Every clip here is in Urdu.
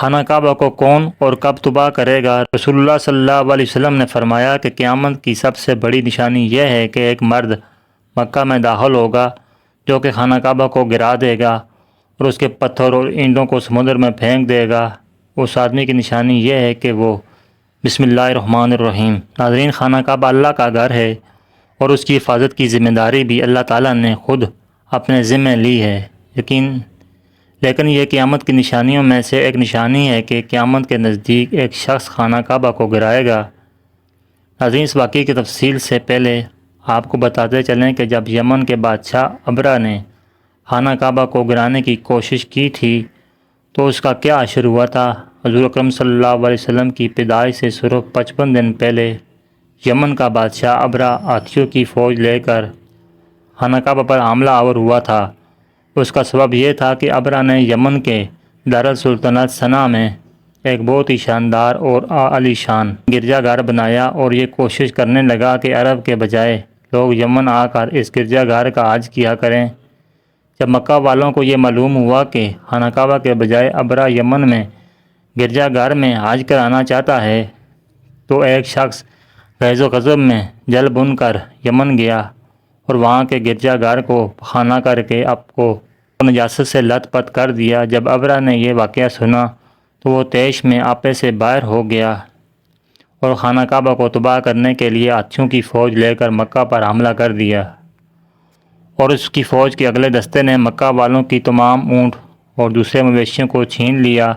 خانہ کعبہ کو کون اور کب تباہ کرے گا؟ رسول اللہ صلی اللہ علیہ وسلم نے فرمایا کہ قیامت کی سب سے بڑی نشانی یہ ہے کہ ایک مرد مکہ میں داخل ہوگا جو کہ خانہ کعبہ کو گرا دے گا اور اس کے پتھر اور اینٹوں کو سمندر میں پھینک دے گا۔ اس آدمی کی نشانی یہ ہے کہ وہ بسم اللہ الرحمن الرحیم۔ ناظرین، خانہ کعبہ اللہ کا گھر ہے اور اس کی حفاظت کی ذمہ داری بھی اللہ تعالیٰ نے خود اپنے ذمہ لی ہے۔ لیکن یہ قیامت کی نشانیوں میں سے ایک نشانی ہے کہ قیامت کے نزدیک ایک شخص خانہ کعبہ کو گرائے گا۔ ناظرین، اس واقعے کی تفصیل سے پہلے آپ کو بتاتے چلیں کہ جب یمن کے بادشاہ ابرہ نے خانہ کعبہ کو گرانے کی کوشش کی تھی تو اس کا کیا اثر ہوا تھا؟ حضور اکرم صلی اللہ علیہ وسلم کی پیدائش سے صرف 55 دن پہلے یمن کا بادشاہ ابرہ ہاتھیوں کی فوج لے کر خانہ کعبہ پر حملہ آور ہوا تھا۔ اس کا سبب یہ تھا کہ ابرہ نے یمن کے دارالسلطنت صنعا میں ایک بہت ہی شاندار اور عالی شان گرجا گھر بنایا اور یہ کوشش کرنے لگا کہ عرب کے بجائے لوگ یمن آ کر اس گرجا گھر کا حج کیا کریں۔ جب مکہ والوں کو یہ معلوم ہوا کہ خانہ کعبہ کے بجائے ابرہ یمن میں گرجا گھر میں حج کرانا چاہتا ہے تو ایک شخص غیظ و غضب میں جل بن کر یمن گیا اور وہاں کے گرجا گھر کو خانہ کر کے آپ کو نجاست سے لت پت کر دیا۔ جب ابرہ نے یہ واقعہ سنا تو وہ طیش میں آپے سے باہر ہو گیا اور خانہ کعبہ کو تباہ کرنے کے لیے ہاتھیوں کی فوج لے کر مکہ پر حملہ کر دیا، اور اس کی فوج کے اگلے دستے نے مکہ والوں کی تمام اونٹ اور دوسرے مویشیوں کو چھین لیا۔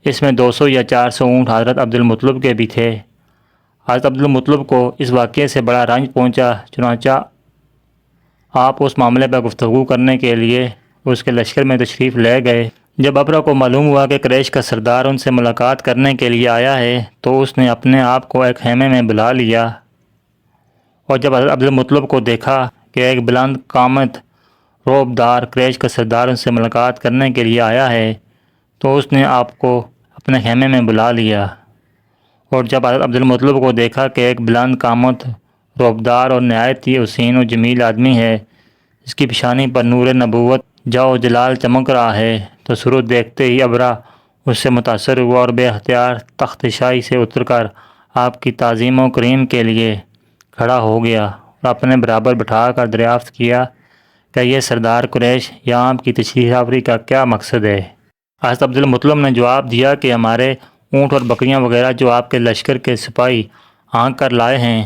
اس میں 200 یا 400 اونٹ حضرت عبد المطلب کے بھی تھے۔ حضرت عبد المطلب کو اس واقعے سے بڑا رنج پہنچا، چنانچہ آپ اس معاملے پر گفتگو کرنے کے لیے اس کے لشکر میں تشریف لے گئے۔ جب ابرہ کو معلوم ہوا کہ قریش کا سردار ان سے ملاقات کرنے کے لیے آیا ہے تو اس نے اپنے آپ کو ایک خیمے میں بلا لیا، اور جب حضرت عبد المطلب کو دیکھا کہ ایک بلند قامت رعب دار قریش کا سردار ان سے ملاقات کرنے کے لیے آیا ہے تو اس نے آپ کو اپنے خیمے میں بلا لیا، اور جب حضرت عبد المطلب کو دیکھا کہ ایک بلند قامت رعبدار اور نہایت ہی حسین و جمیل آدمی ہے جس کی پیشانی پر نور نبوت جاؤ جلال چمک رہا ہے، تو صورت دیکھتے ہی ابرہ اس سے متاثر ہوا اور بے اختیار تخت شاہی سے اتر کر آپ کی تعظیم و کریم کے لیے کھڑا ہو گیا اور اپنے برابر بٹھا کر دریافت کیا کہ یہ سردار قریش یہاں آپ کی تشریف آوری کا کیا مقصد ہے؟ حضرت عبد المطلب نے جواب دیا کہ ہمارے اونٹ اور بکریاں وغیرہ جو آپ کے لشکر کے سپاہی ہانک کر لائے ہیں،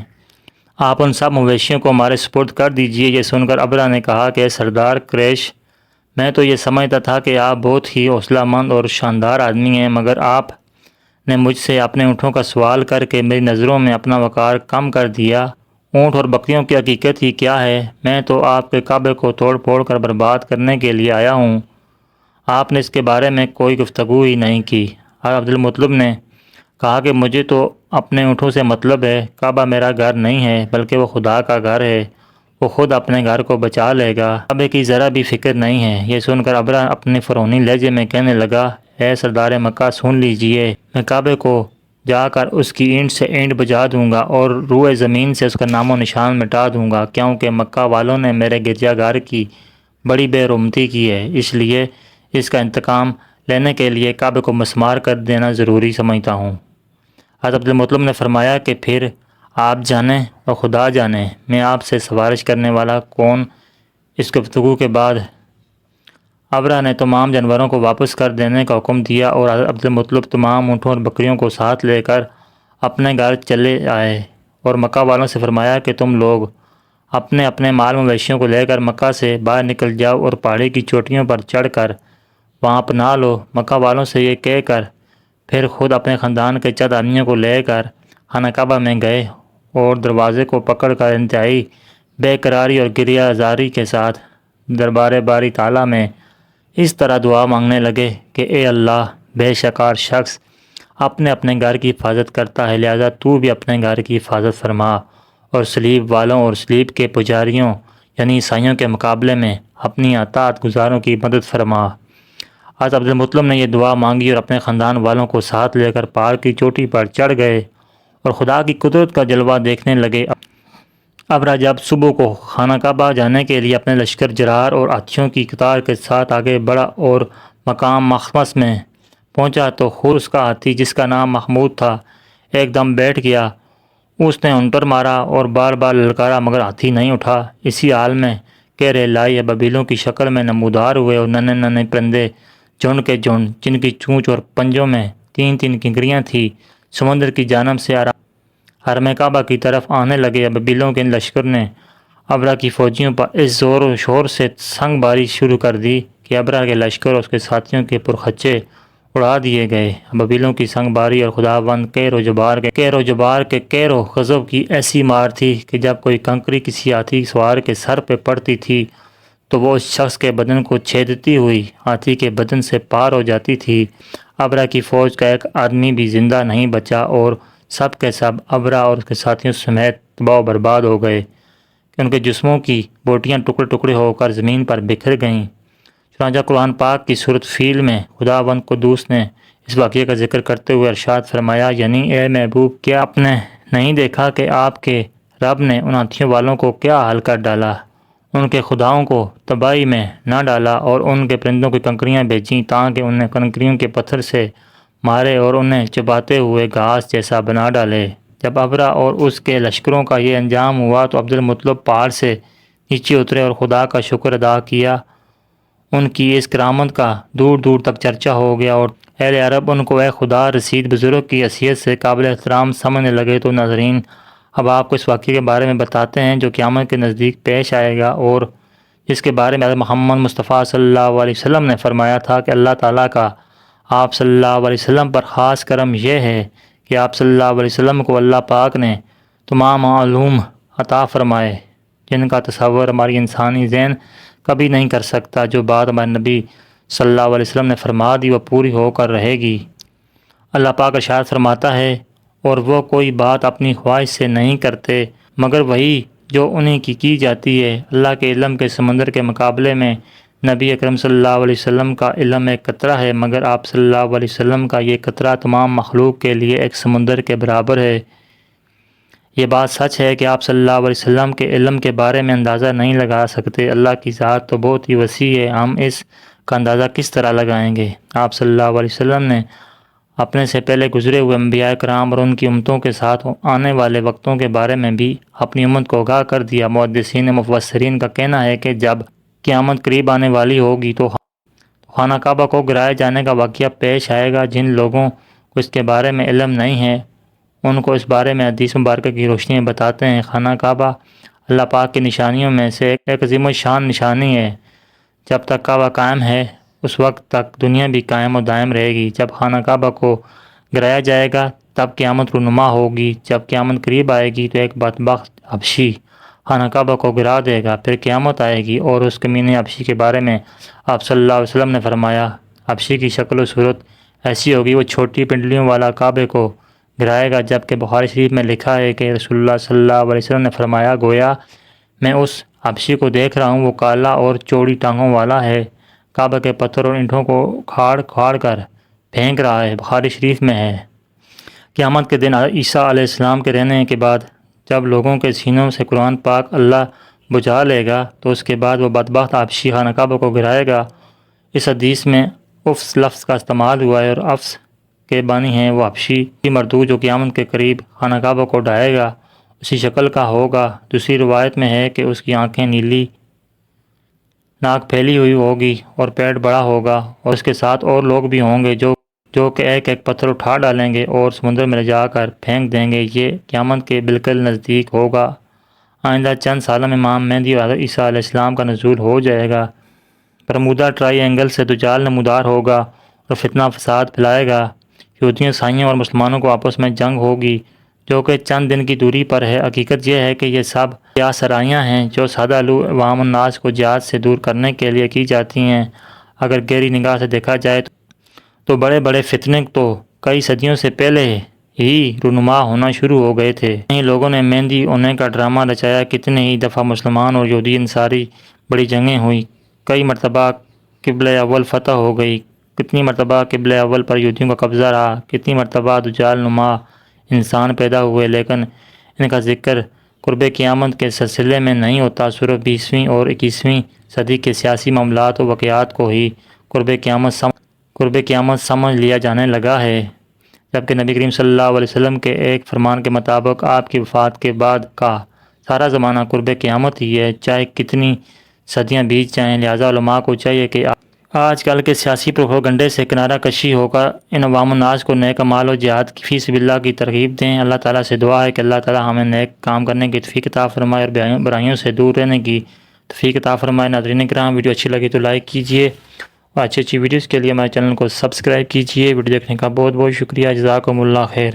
آپ ان سب مویشیوں کو ہمارے سپرد کر دیجئے۔ یہ سن کر ابرہ نے کہا کہ سردار قریش، میں تو یہ سمجھتا تھا کہ آپ بہت ہی حوصلہ مند اور شاندار آدمی ہیں، مگر آپ نے مجھ سے اپنے اونٹوں کا سوال کر کے میری نظروں میں اپنا وقار کم کر دیا۔ اونٹ اور بکریوں کی حقیقت ہی کیا ہے؟ میں تو آپ کے کعبے کو توڑ پھوڑ کر برباد کرنے کے لیے آیا ہوں، آپ نے اس کے بارے میں کوئی گفتگو ہی نہیں کی۔ عبد المطلب نے کہا کہ مجھے تو اپنے اونٹوں سے مطلب ہے، کعبہ میرا گھر نہیں ہے بلکہ وہ خدا کا گھر ہے، وہ خود اپنے گھر کو بچا لے گا، کعبے کی ذرا بھی فکر نہیں ہے۔ یہ سن کر ابرہ اپنے فرعونی لہجے میں کہنے لگا، اے سردار مکہ سن لیجئے، میں کعبے کو جا کر اس کی اینٹ سے اینٹ بجا دوں گا اور روئے زمین سے اس کا نام و نشان مٹا دوں گا، کیونکہ مکہ والوں نے میرے گرجا گھر کی بڑی بے رحمتی کی ہے، اس لیے اس کا انتقام لینے کے لیے کعبے کو مسمار کر دینا ضروری سمجھتا ہوں۔ حضرت عبد المطلب نے فرمایا کہ پھر آپ جانیں اور خدا جانے میں آپ سے سفارش کرنے والا کون؟ اس گفتگو کے بعد ابرہ نے تمام جانوروں کو واپس کر دینے کا حکم دیا اور حضرت عبد المطلب تمام اونٹوں اور بکریوں کو ساتھ لے کر اپنے گھر چلے آئے اور مکہ والوں سے فرمایا کہ تم لوگ اپنے اپنے مال مویشیوں کو لے کر مکہ سے باہر نکل جاؤ اور پہاڑی کی چوٹیوں پر چڑھ کر وہاں پناہ لو۔ مکہ والوں سے یہ کہہ کر پھر خود اپنے خاندان کے چند آدمیوں کو لے کر خانہ کعبہ میں گئے اور دروازے کو پکڑ کر انتہائی بے قراری اور گریہ زاری کے ساتھ دربار باری تعالیٰ میں اس طرح دعا مانگنے لگے کہ اے اللہ، بے شکار شخص اپنے اپنے گھر کی حفاظت کرتا ہے، لہذا تو بھی اپنے گھر کی حفاظت فرما اور صلیب والوں اور صلیب کے پجاریوں یعنی عیسائیوں کے مقابلے میں اپنی اطاعت گزاروں کی مدد فرما۔ حضرت عبد المطلب نے یہ دعا مانگی اور اپنے خاندان والوں کو ساتھ لے کر پہاڑ کی چوٹی پر چڑھ گئے اور خدا کی قدرت کا جلوہ دیکھنے لگے۔ ابرہ جب صبح کو خانہ کعبہ جانے کے لیے اپنے لشکر جرار اور ہاتھیوں کی قطار کے ساتھ آگے بڑھا اور مقام مخمس میں پہنچا تو خود اس کا ہاتھی جس کا نام محمود تھا ایک دم بیٹھ گیا۔ اس نے انٹر مارا اور بار بار للکارا مگر ہاتھی نہیں اٹھا۔ اسی حال میں کہرے لائی ابابیلوں کی شکل میں نمودار ہوئے اور ننھے ننھے پرندے جھنڈ کے جھنڈ جن کی چونچ اور پنجوں میں تین تین کنکریاں تھیں سمندر کی جانب سے حرم کعبہ کی طرف آنے لگے۔ ابابیلوں کے لشکر نے ابرا کی فوجیوں پر اس زور و شور سے سنگ باری شروع کر دی کہ ابرا کے لشکر اور اس کے ساتھیوں کے پرخچے اڑا دیے گئے۔ ابابیلوں کی سنگ باری اور خداوند کہر و جبار کے کہر و غضب کی ایسی مار تھی کہ جب کوئی کنکری کسی ہاتھی سوار کے سر پہ پڑتی تھی تو وہ اس شخص کے بدن کو چھیدتی ہوئی ہاتھی کے بدن سے پار ہو جاتی تھی۔ ابرا کی فوج کا ایک آدمی بھی زندہ نہیں بچا اور سب کے سب ابرا اور اس کے ساتھیوں سمیت تباہ و برباد ہو گئے کہ ان کے جسموں کی بوٹیاں ٹکڑے ٹکڑے ہو کر زمین پر بکھر گئیں۔ چنانچہ قرآن پاک کی سورۃ فیل میں خداوند قدوس نے اس واقعے کا ذکر کرتے ہوئے ارشاد فرمایا، یعنی اے محبوب کیا آپ نے نہیں دیکھا کہ آپ کے رب نے ان ہاتھیوں والوں کو کیا حال کر ڈالا، ان کے خداؤں کو تباہی میں نہ ڈالا اور ان کے پرندوں کی کنکریاں بھیجیں تاکہ انہیں کنکریوں کے پتھر سے مارے اور انہیں چباتے ہوئے گھاس جیسا بنا ڈالے۔ جب ابرا اور اس کے لشکروں کا یہ انجام ہوا تو عبدالمطلب پہاڑ سے نیچے اترے اور خدا کا شکر ادا کیا۔ ان کی اس کرامت کا دور دور تک چرچہ ہو گیا اور اہل عرب ان کو اے خدا رسید بزرگ کی حیثیت سے قابل احترام سمجھنے لگے۔ تو ناظرین، اب آپ کو اس واقعے کے بارے میں بتاتے ہیں جو قیامت کے نزدیک پیش آئے گا اور جس کے بارے میں محمد مصطفیٰ صلی اللہ علیہ وسلم نے فرمایا تھا کہ اللہ تعالیٰ کا آپ صلی اللہ علیہ وسلم پر خاص کرم یہ ہے کہ آپ صلی اللہ علیہ وسلم کو اللہ پاک نے تمام علوم عطا فرمائے جن کا تصور ہماری انسانی ذہن کبھی نہیں کر سکتا۔ جو بات ہمارے نبی صلی اللہ علیہ وسلم نے فرما دی وہ پوری ہو کر رہے گی۔ اللہ پاک ارشاد فرماتا ہے، اور وہ کوئی بات اپنی خواہش سے نہیں کرتے مگر وہی جو انہیں کی جاتی ہے۔ اللہ کے علم کے سمندر کے مقابلے میں نبی اکرم صلی اللہ علیہ وسلم کا علم ایک قطرہ ہے، مگر آپ صلی اللہ علیہ وسلم کا یہ قطرہ تمام مخلوق کے لیے ایک سمندر کے برابر ہے۔ یہ بات سچ ہے کہ آپ صلی اللہ علیہ وسلم کے علم کے بارے میں اندازہ نہیں لگا سکتے۔ اللہ کی ذات تو بہت ہی وسیع ہے، ہم اس کا اندازہ کس طرح لگائیں گے۔ آپ صلی اللہ علیہ وسلم نے اپنے سے پہلے گزرے ہوئے انبیاء کرام اور ان کی امتوں کے ساتھ آنے والے وقتوں کے بارے میں بھی اپنی امت کو آگاہ کر دیا۔ محدثین مفسرین کا کہنا ہے کہ جب قیامت قریب آنے والی ہوگی تو خانہ کعبہ کو گرائے جانے کا واقعہ پیش آئے گا۔ جن لوگوں کو اس کے بارے میں علم نہیں ہے ان کو اس بارے میں حدیث مبارکہ کی روشنی میں بتاتے ہیں۔ خانہ کعبہ اللہ پاک کی نشانیوں میں سے ایک عظیم الشان نشانی ہے۔ جب تک کعبہ قائم ہے اس وقت تک دنیا بھی قائم و دائم رہے گی۔ جب خانہ کعبہ کو گرایا جائے گا تب قیامت رونما ہوگی۔ جب قیامت قریب آئے گی تو ایک بدبخت حبشی خانہ کعبہ کو گرا دے گا، پھر قیامت آئے گی اور اس کمینے حبشی کے بارے میں آپ صلی اللہ علیہ وسلم نے فرمایا، حبشی کی شکل و صورت ایسی ہوگی وہ چھوٹی پنڈلیوں والا کعبے کو گرائے گا۔ جبکہ بخاری شریف میں لکھا ہے کہ رسول اللہ صلی اللہ علیہ وسلم نے فرمایا، گویا میں اس حبشی کو دیکھ رہا ہوں، وہ کالا اور چوڑی ٹانگوں والا ہے، کعبہ کے پتھر اور اینٹوں کو کھاڑ کھاڑ کر پھینک رہا ہے۔ بخاری شریف میں ہے، قیامت کے دن عیسیٰ علیہ السلام کے رہنے کے بعد جب لوگوں کے سینوں سے قرآن پاک اللہ بجھا لے گا تو اس کے بعد وہ بدبخت حبشی خانہ کعبہ کو گرائے گا۔ اس حدیث میں افس لفظ کا استعمال ہوا ہے اور افس کے بانی ہیں وہ حبشی مردود جو قیامت کے قریب خانہ کعبہ کو ڈھائے گا، اسی شکل کا ہوگا۔ دوسری روایت میں ہے کہ اس کی آنکھیں نیلی، ناک پھیلی ہوئی ہوگی اور پیٹ بڑا ہوگا، اور اس کے ساتھ اور لوگ بھی ہوں گے جو کہ ایک ایک پتھر اٹھا ڈالیں گے اور سمندر میں لے جا کر پھینک دیں گے۔ یہ قیامت کے بالکل نزدیک ہوگا۔ آئندہ چند سالوں میں امام مہدی اور حضرت عیسیٰ علیہ السلام کا نزول ہو جائے گا۔ برمودا ٹرائی اینگل سے دجال نمودار ہوگا اور فتنہ فساد پھیلائے گا۔ یہودیوں، عیسائیوں اور مسلمانوں کو آپس میں جنگ ہوگی جو کہ چند دن کی دوری پر ہے۔ حقیقت یہ ہے کہ یہ سب یا سرائیاں ہیں جو سادہ عوام الناس کو جہاد سے دور کرنے کے لیے کی جاتی ہیں۔ اگر گہری نگاہ سے دیکھا جائے تو بڑے بڑے فتنے تو کئی صدیوں سے پہلے ہی رونما ہونا شروع ہو گئے تھے۔ انہی لوگوں نے مہندی ہونے کا ڈرامہ رچایا۔ کتنے ہی دفعہ مسلمان اور یہودی انصاری بڑی جنگیں ہوئیں، کئی مرتبہ قبلہ اول فتح ہو گئی، کتنی مرتبہ قبلہ اول پر یہودیوں کا قبضہ رہا، کتنی مرتبہ دجال نما انسان پیدا ہوئے، لیکن ان کا ذکر قرب قیامت کے سلسلے میں نہیں ہوتا۔ صرف 20ویں اور 21ویں صدی کے سیاسی معاملات و واقعات کو ہی قرب قیامت قرب قیامت سمجھ لیا جانے لگا ہے، جبکہ نبی کریم صلی اللہ علیہ وسلم کے ایک فرمان کے مطابق آپ کی وفات کے بعد کا سارا زمانہ قرب قیامت ہی ہے، چاہے کتنی صدیاں بیت جائیں۔ لہٰذا علماء کو چاہیے کہ آج کل کے سیاسی پروپیگنڈے سے کنارہ کشی ہو کر ان عوام الناس کو نیک اعمال و جہاد کی فی سبیل اللہ کی ترغیب دیں۔ اللہ تعالیٰ سے دعا ہے کہ اللہ تعالیٰ ہمیں نیک کام کرنے کی توفیق عطا فرمائے اور برائیوں سے دور رہنے کی توفیق عطا فرمائے۔ ناظرین کرام، ویڈیو اچھی لگی تو لائک کیجیے اور اچھی ویڈیوز کے لیے ہمارے چینل کو سبسکرائب کیجیے۔ ویڈیو دیکھنے کا بہت بہت شکریہ۔ جزاکم اللہ خیر۔